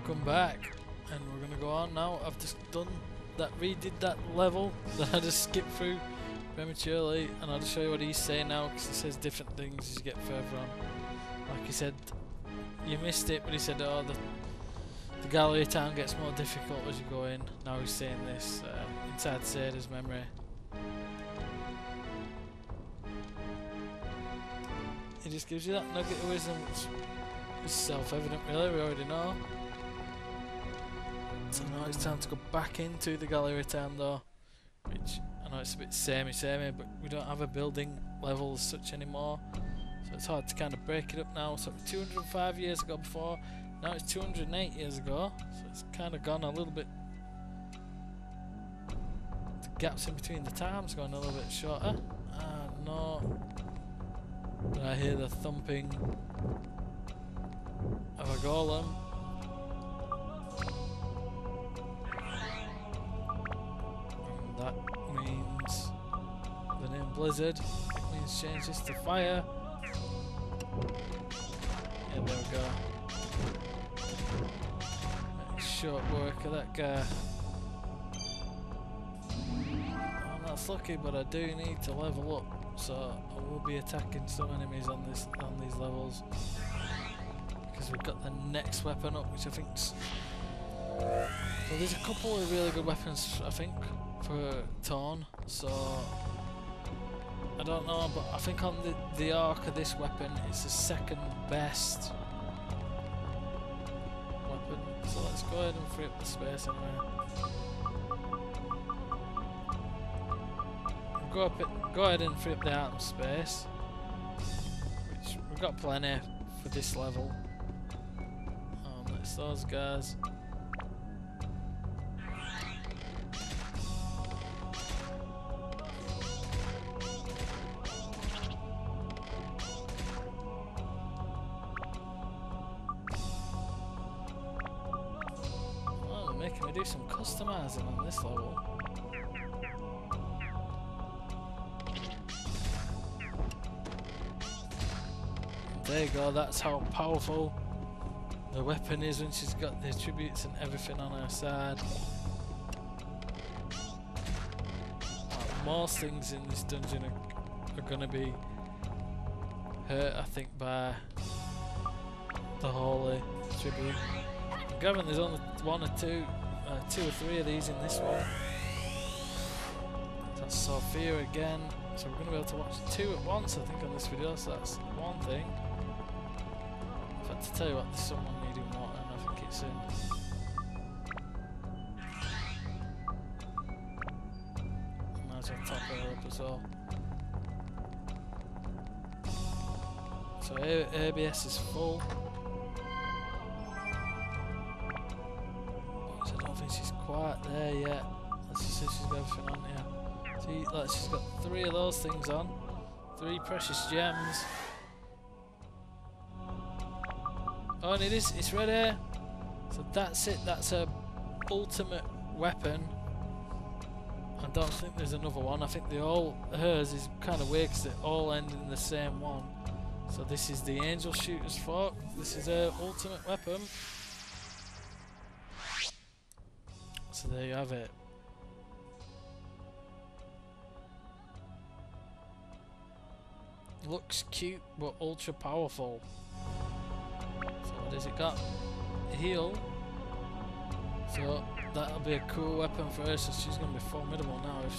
Welcome back, and we're gonna go on now. I've just redid that level that I just skipped through prematurely, and I'll just show you what he's saying now, because he says different things as you get further on. Like he said, you missed it, but he said, oh, the gallery town gets more difficult as you go in. Now he's saying this inside Sada's memory. He just gives you that nugget of wisdom, which is self-evident really, we already know. So now it's time to go back into the gallery town though, which I know it's a bit samey, but we don't have a building level as such anymore, so it's hard to kind of break it up now. So 205 years ago before, now it's 208 years ago, so it's kind of gone a little bit, the gaps in between the times going a little bit shorter. No, but I hear the thumping of a golem. And that means the name Blizzard. It means change this to fire. Yeah, there we go. Short work of that guy. Well, that's lucky, but I do need to level up, so I will be attacking some enemies on these levels, because we've got the next weapon up, which I think's... Well, there's a couple of really good weapons, I think, for Torn, so I don't know, but I think on the arc of this weapon, it's the second best weapon. So let's go ahead and free up the space anyway. Go ahead and free up the item space, which we've got plenty for this level. It's those guys. Well, they're making me do some customizing on this level. There you go, that's how powerful the weapon is when she's got the attributes and everything on her side. Most things in this dungeon are gonna be hurt, I think, by the holy tribute. I'm gathering there's only two or three of these in this one. That's Sophia again, so we're gonna be able to watch two at once, I think, on this video. So that's one thing. In fact, to tell you what, there's someone needing water, and I think it's in. Might as well top her up as well. So ABS is full. But I don't think she's quite there yet. Let's just see if she's got everything on here. See, like, she's got 3 of those things on. 3 precious gems. Oh, and it's ready. So that's it, that's her ultimate weapon. I don't think there's another one. I think hers is kind of weird because they all end in the same one. So this is the Angel Shooter's Fork. This is her ultimate weapon. So there you have it. Looks cute but ultra powerful. So what has it got? Heal. So that'll be a cool weapon for her, so she's gonna be formidable now if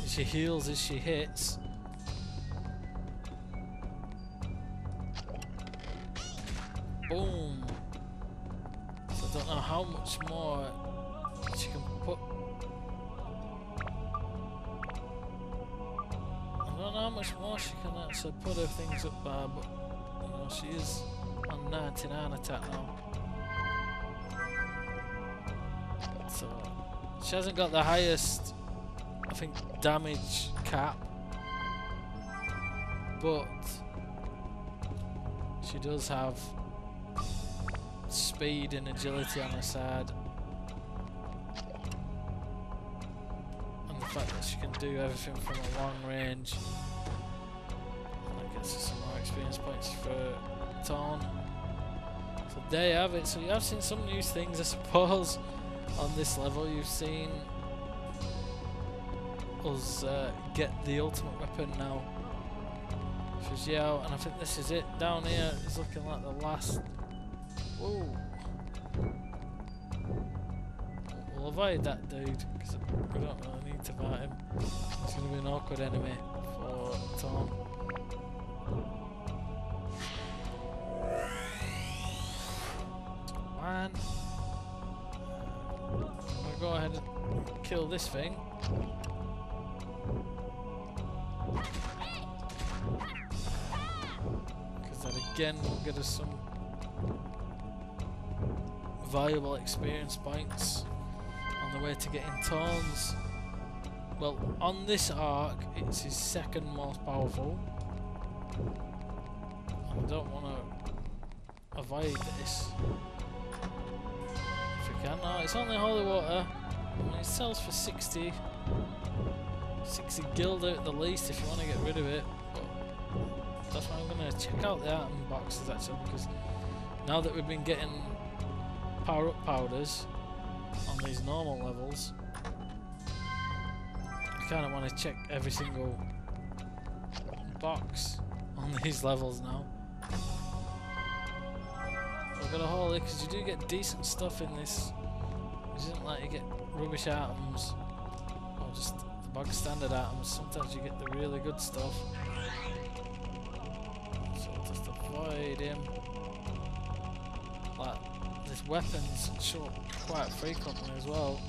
she heals as she hits. Boom. So I don't know how much more she can put. I don't know how much more she can actually put her things up by, but you know, she is on 99 attack now. So she hasn't got the highest, I think, damage cap, but she does have speed and agility on her side, and the fact that she can do everything from a long range. And that gets us some more experience points for Torn. So So there you have it. So you have seen some new things, I suppose, on this level. You've seen us get the ultimate weapon now for Xiao, and I think this is it. Down here is looking like the last. Whoa. We'll avoid that dude because we don't really need to fight him. It's going to be an awkward enemy for Tom. Man, I'm going to go ahead and kill this thing. Because that again will get us some valuable experience points on the way to getting Tawns. Well, on this arc, it's his second most powerful. I don't want to avoid this. If we can. No, it's only holy water. I mean, it sells for 60 gilder at the least if you want to get rid of it. But that's why I'm going to check out the item boxes actually, because now that we've been getting power up powders on these normal levels, I kind of want to check every single box on these levels now. I've got a holy because you do get decent stuff in this. It isn't like you get rubbish items or just the bog standard items. Sometimes you get the really good stuff. So just avoid him. Like, these weapons show up quite frequently as well.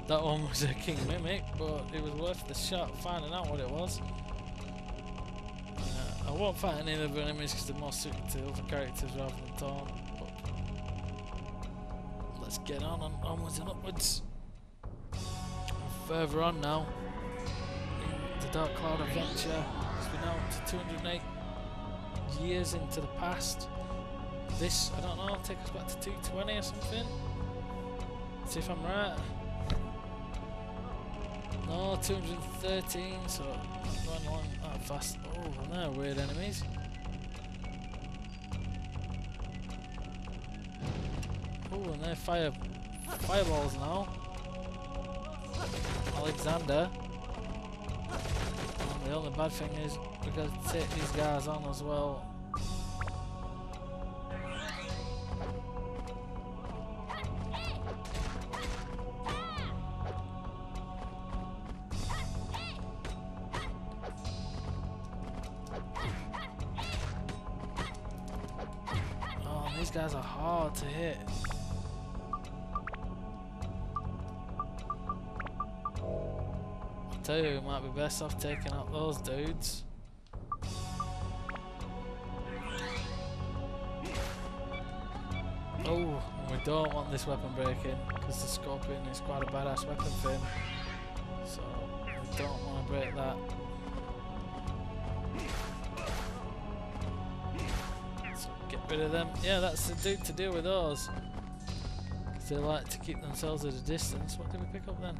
That one was a King Mimic, but it was worth the shot finding out what it was. I won't fight any other enemies because they're more suited to other characters rather than Torn. But let's get on and onwards and upwards. Further on now, in the Dark Cloud Adventure, as we know, to 208 years into the past. This, I don't know, take us back to 220 or something. Let's see if I'm right. No, 213, so not going along that fast. Oh, and they're weird enemies. Oh, and they're fireballs now. Alexander. And the only bad thing is we've got to take these guys on as well. These guys are hard to hit. I tell you, we might be best off taking out those dudes. Oh, and we don't want this weapon breaking because the Scorpion is quite a badass weapon for him. So we don't want to break that. Rid of them. Yeah, that's the dude to deal with those. Because they like to keep themselves at a distance. What did we pick up then?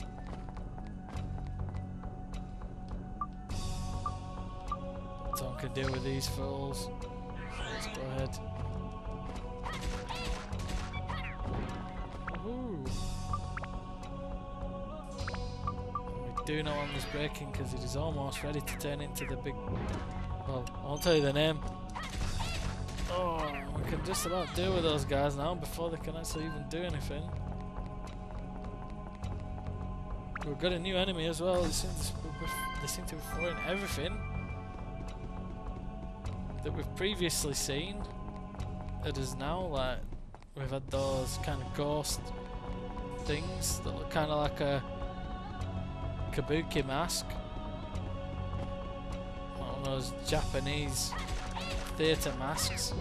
Tom can deal with these fools. So let's go ahead. Woohoo! We do not want this breaking because it is almost ready to turn into the big... Well, I won't tell you the name. Oh, we can just about deal with those guys now before they can actually even do anything. We've got a new enemy as well. They seem to be throwing everything that we've previously seen. It is now like we've had those kind of ghost things that look kind of like a kabuki mask. One of those Japanese theatre masks.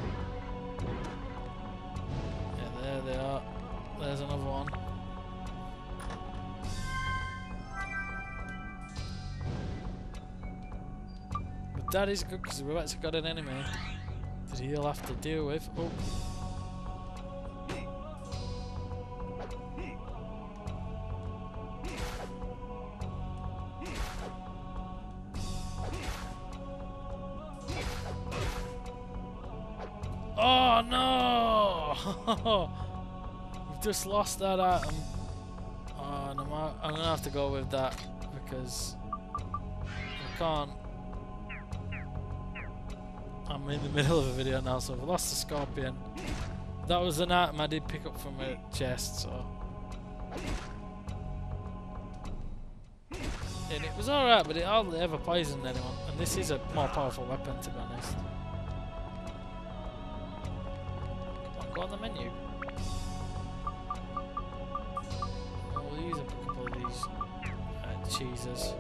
Yeah, there they are. There's another one. But that is good because we've actually got an enemy that he'll have to deal with. Oh. Oh no! Oh, we've just lost that item. Oh, no, I'm gonna have to go with that because I can't. I'm in the middle of a video now, so I've lost the scorpion. That was an item I did pick up from a chest, so. And it was alright, but it hardly ever poisoned anyone. And this is a more powerful weapon, to be honest. Come on, go on the menu. We'll use a couple of these cheeses.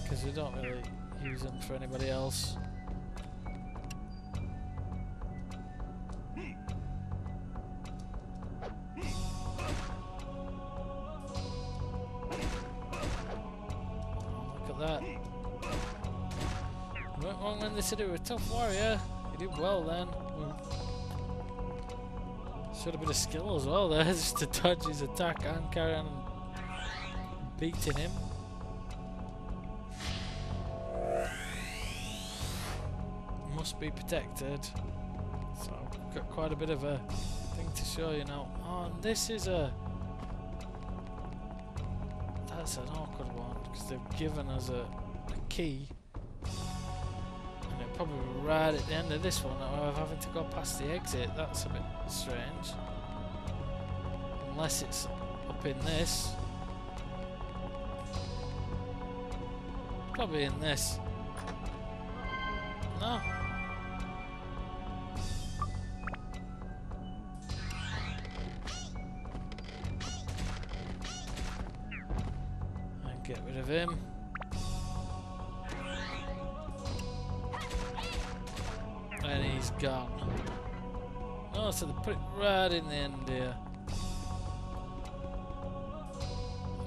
Because we don't really use them for anybody else. That. You went wrong when they said you were a tough warrior. You did well then. Showed a bit of skill as well there, just to dodge his attack and carry on beating him. Must be protected. So I've got quite a bit of a thing to show you now. Oh, and this is a... That's an awkward one, because they've given us a key, and it'll probably be right at the end of this one that we're having to go past the exit. That's a bit strange. Unless it's up in this. Probably in this. No. Get rid of him. And he's gone. Oh, so they put it right in the end here.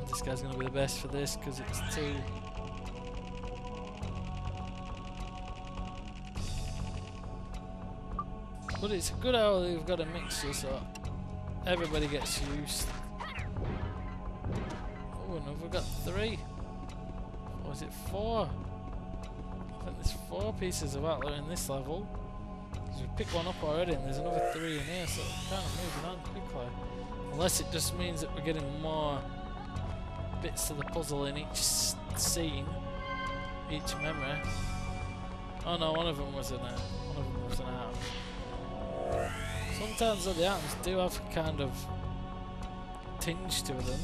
This guy's going to be the best for this because it's too... But it's a good hour that we've got a mixture so everybody gets used. Oh, and we've got 3. Or is it 4? I think there's 4 pieces of Atla in this level. Because we picked one up already and there's another 3 in here, so we're kind of moving on quickly. Unless it just means that we're getting more bits to the puzzle in each scene, each memory. Oh no, one of them was an atom. Sometimes the atoms do have a kind of tinge to them.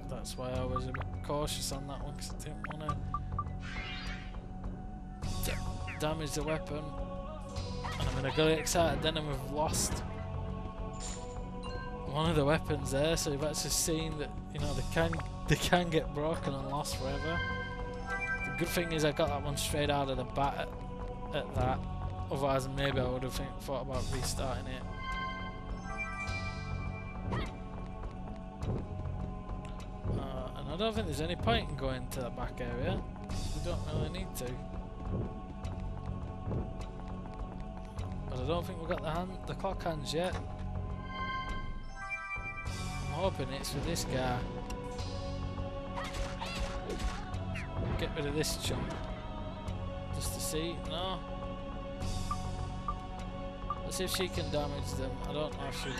That's why I was a bit cautious on that one, because I didn't want to damage the weapon. And I'm gonna get excited then, and we've lost one of the weapons there. So you've actually seen that, you know, they can get broken and lost forever. The good thing is I got that one straight out of the bat at that. Otherwise, maybe I would have thought about restarting it. And I don't think there's any point in going to the back area. We don't really need to. But I don't think we've got the clock hands yet. I'm hoping it's with this guy. Get rid of this chunk. Just to see. No. Let's see if she can damage them. I don't know if she will.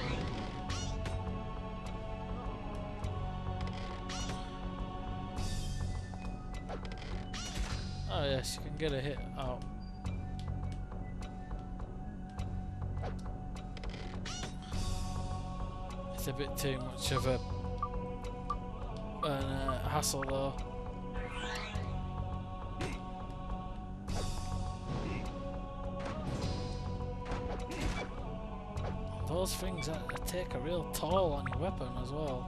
Oh yes, you can get a hit out. It's a bit too much of a hassle though. Those things take a real toll on your weapon as well.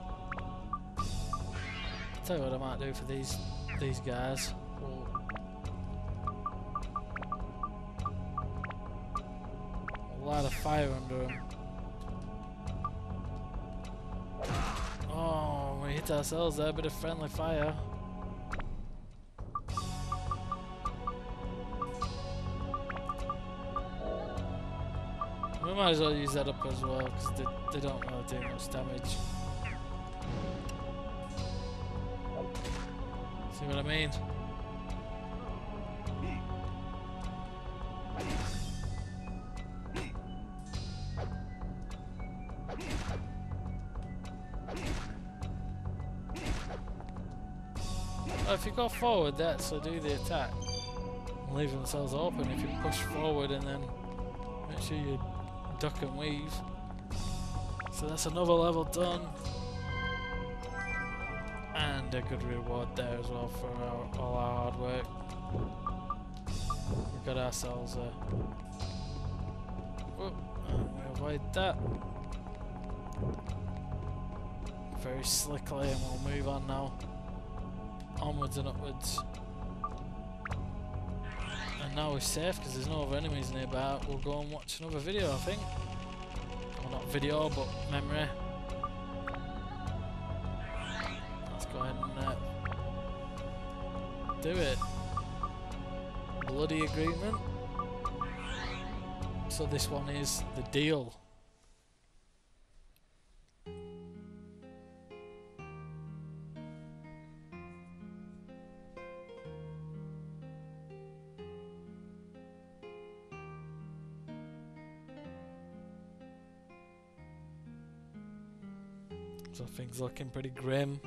I'll tell you what I might do for these guys. We'll light a fire under them. Oh, we hit ourselves there, a bit of friendly fire. We might as well use that up as well, because they don't really do much damage. See what I mean? Well, if you go forward, they actually do the attack and leave themselves open. If you push forward and then make sure you duck and weave. So that's another level done. And a good reward there as well for all our hard work. We got ourselves a... Oh, and we avoid that. Very slickly, and we'll move on now. Onwards and upwards. And now we're safe because there's no other enemies nearby. We'll go and watch another video, I think. Well, not video, but memory. Let's go ahead and do it. Bloody agreement. So this one is the deal. So things looking pretty grim.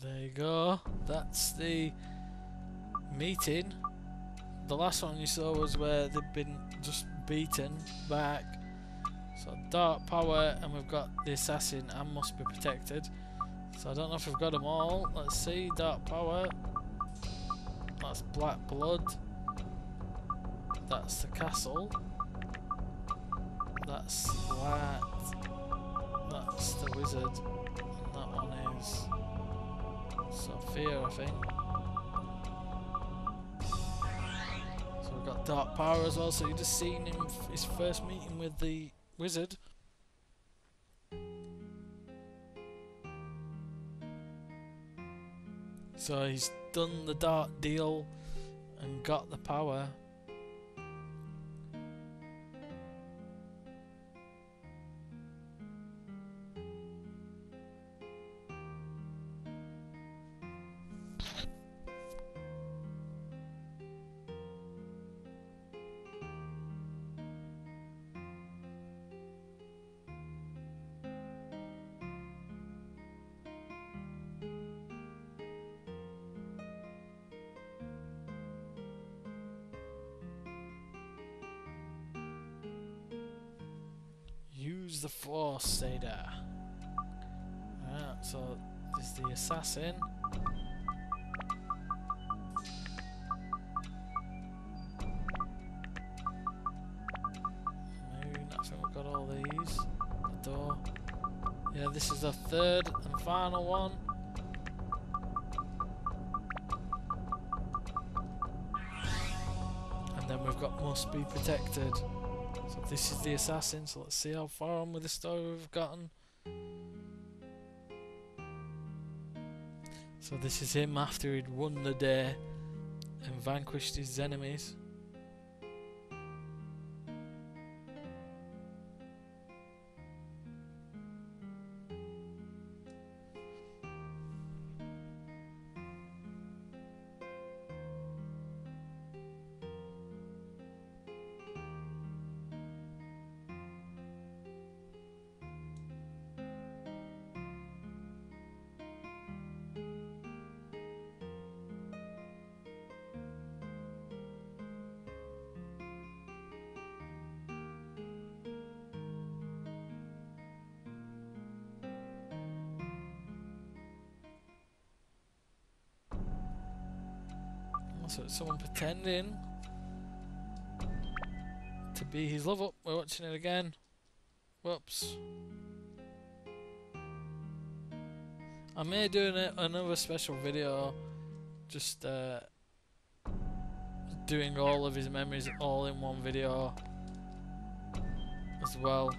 There you go, that's the meeting. The last one you saw was where they've been just beaten back. So dark power, and we've got the assassin and must be protected. So I don't know if we've got them all. Let's see, dark power. That's black blood. That's the castle. That's light. That's the wizard. And that one is Sophia, I think. So we've got dark power as well, so you've just seen him, his first meeting with the wizard. So he's done the dark deal and got the power. Use the force, Seda. Alright, so this is the assassin. Moon, I think we've got all these. The door. Yeah, this is the third and final one. And then we've got must be protected. So this is the assassin, so let's see how far on with the story we've gotten. So this is him after he'd won the day and vanquished his enemies. So it's someone pretending to be his love up. We're watching it again. Whoops. I may do another special video just doing all of his memories all in one video as as well,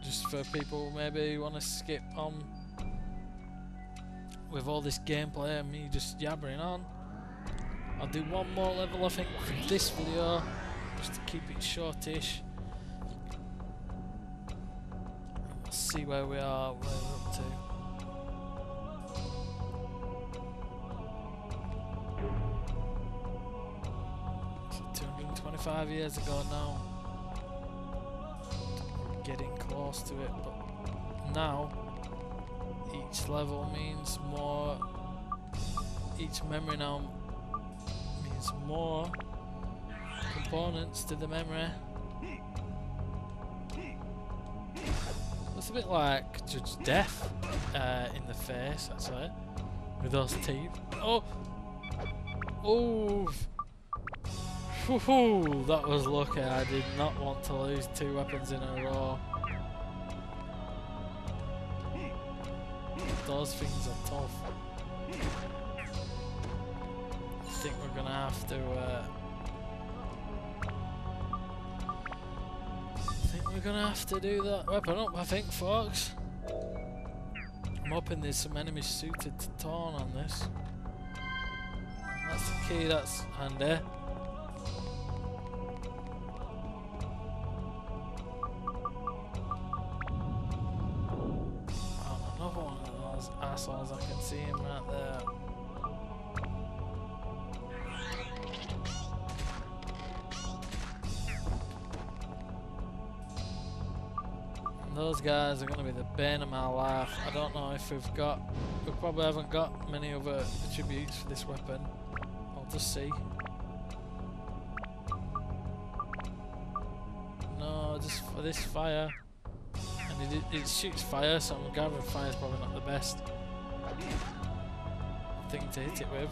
just for people who maybe want to skip on with all this gameplay and me just yabbering on. I'll do one more level I think for this video, just to keep it shortish. We'll see where we are, where we're up to. So 225 years ago now. We're getting close to it, but now each level means more, each memory now means more components to the memory. It's a bit like Judge Death in the face, actually, with those teeth. Oh! Oh! Woohoo! That was lucky. I did not want to lose 2 weapons in a row. Those things are tough. I think we're gonna have to. We're gonna have to do that weapon up, I think, folks. I'm hoping there's some enemies suited to Torn on this. That's the key, that's handy. Oh, another one of those assholes, I can see him right there. Those guys are going to be the bane of my life. I don't know if we probably haven't got many other attributes for this weapon. I'll just see. No, just for this fire. And it shoots fire, so I'm gathering fire is probably not the best thing to hit it with.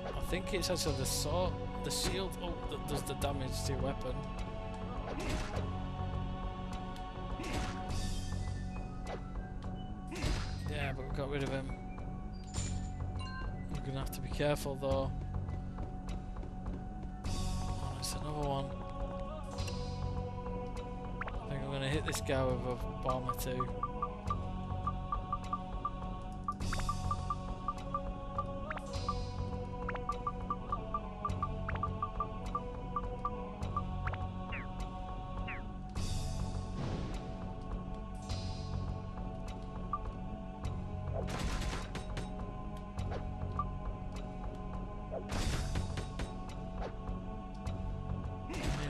I think it's actually the sword. The shield that does the damage to your weapon. Yeah, but we got rid of him. We're gonna have to be careful though. Oh, it's another one. I think I'm gonna hit this guy with a bomb or two.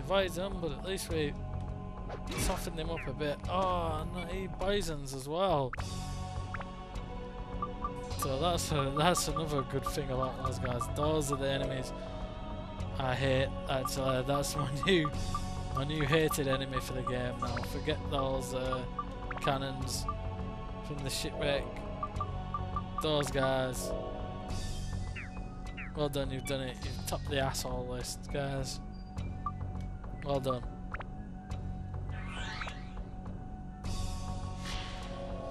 Avoid them, but at least we soften them up a bit. Oh, no, he poisons as well. So that's another good thing about those guys. Those are the enemies I hate. Actually, that's my new hated enemy for the game now. Forget those cannons from the shipwreck. Those guys. Well done, you've done it. You've topped the asshole list, guys. Well done.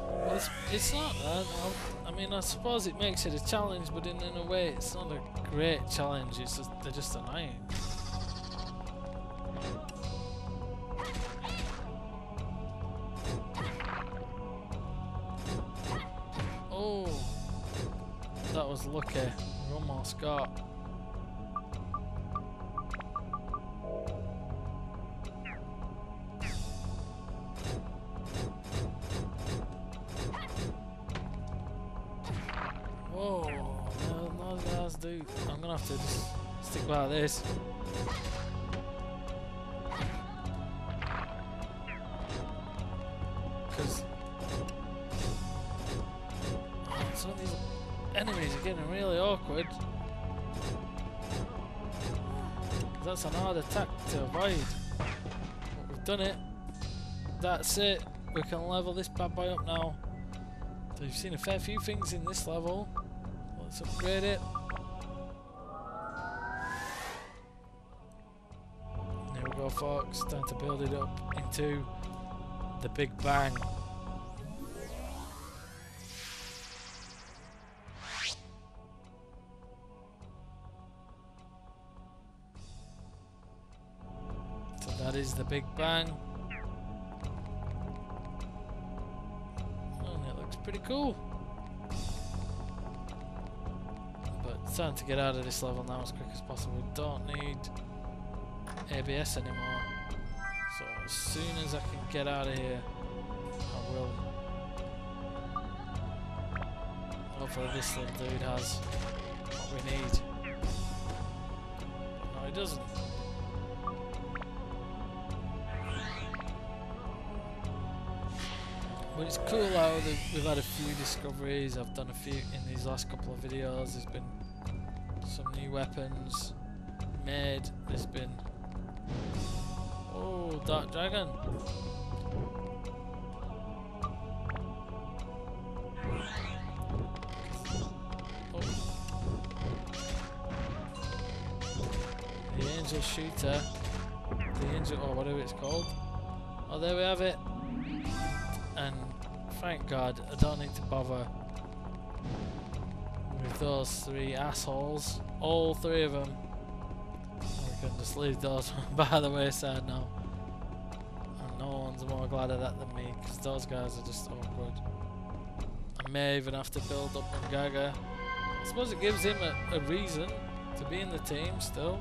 Well, it's not that. I mean, I suppose it makes it a challenge, but in a way, it's not a great challenge. It's just they're just annoying. Oh, that was lucky. We almost got. Whoa, no guys, dude. I'm gonna have to just stick like this. Because some of these enemies are getting really awkward. That's an hard attack to avoid. But we've done it. That's it. We can level this bad boy up now. So you've seen a fair few things in this level. Let's upgrade it. There we go, folks. Time to build it up into the Big Bang. That is the Big Bang. And it looks pretty cool. But it's time to get out of this level now as quick as possible. We don't need ABS anymore. So as soon as I can get out of here, I will. Hopefully this little dude has what we need. But no, he doesn't. But it's cool how we've had a few discoveries. I've done a few in these last couple of videos. There's been some new weapons made. There's been... Oh, Dark Dragon. The Angel Shooter. The Angel... Oh, whatever it's called. Oh, there we have it. And thank God I don't need to bother with those three assholes. All three of them. We can just leave those by the wayside now. And no one's more glad of that than me, because those guys are just awkward. I may even have to build up Gaga. I suppose it gives him a reason to be in the team still.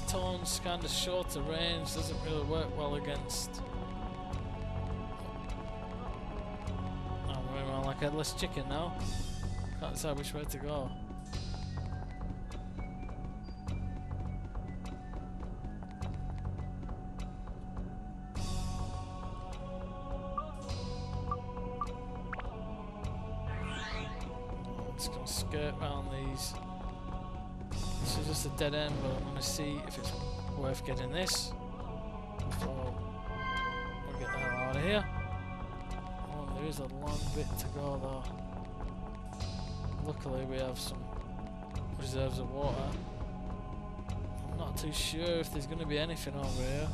Tone's kind of shorter range, doesn't really work well against. I'm running around like a headless chicken now. Can't decide which way to go. I'm just gonna skirt around these. This is just a dead end, but I'm going to see if it's worth getting this before we get the hell out of here. Oh, there is a long bit to go though. Luckily we have some reserves of water. I'm not too sure if there's going to be anything over here.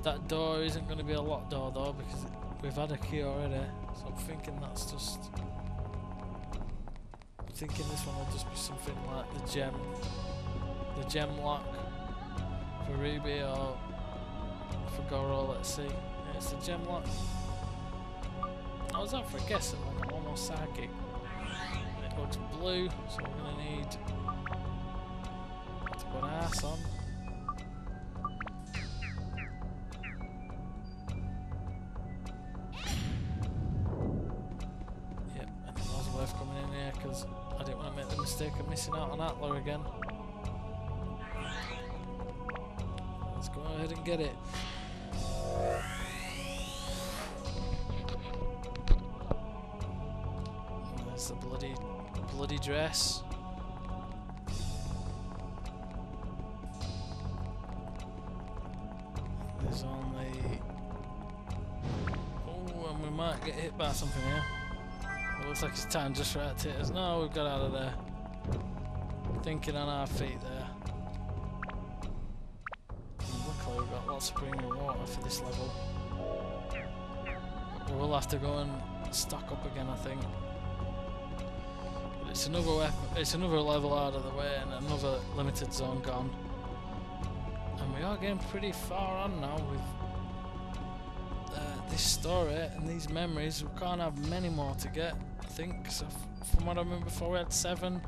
That door isn't going to be a locked door though, because we've had a key already, so I'm thinking that's just... thinking this one will just be something like the gem lock for Ruby or for Goro. Let's see. Yeah, it's the gem lock. I was out for a guess at like a Momosaki. It looks blue, so we're gonna need to put an ass on. Yep, and it was worth coming in here because I didn't want to make the mistake of missing out on Atla again. Let's go ahead and get it. And there's the bloody dress. There's only... Oh, and we might get hit by something here. It looks like it's time just right to hit us. No, we've got out of there. Thinking on our feet there. And luckily we've got lots of premium water for this level. But we'll have to go and stock up again, I think. But it's another weapon, it's another level out of the way and another limited zone gone. And we are getting pretty far on now with this story and these memories. We can't have many more to get, I think. So from what I remember before, we had 7.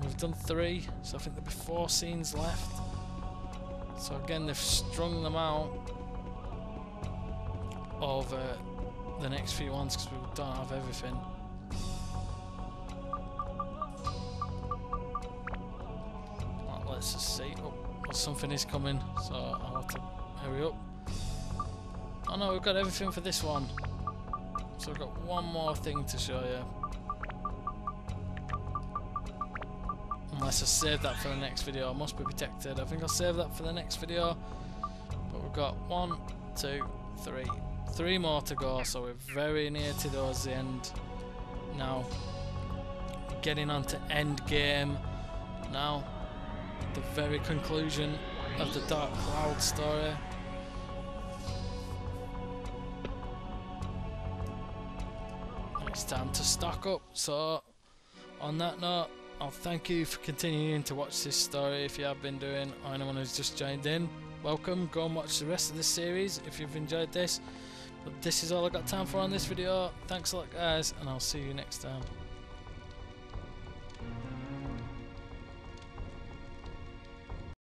We've done 3, so I think there'll be 4 scenes left. So again, they've strung them out over the next few ones because we don't have everything. Well, let's just see. Oh, something is coming, so I'll have to hurry up. Oh no, we've got everything for this one. So I've got one more thing to show you. Unless I save that for the next video. I must be protected. I think I'll save that for the next video. But we've got 1, 2, 3. 3 more to go, so we're very near towards the end now. Getting on to end game now. The very conclusion of the Dark Cloud story. It's time to stock up. So on that note, I'll thank you for continuing to watch this story if you have been doing, or anyone who's just joined in. Welcome, go and watch the rest of this series if you've enjoyed this. But this is all I got time for on this video. Thanks a lot guys, and I'll see you next time.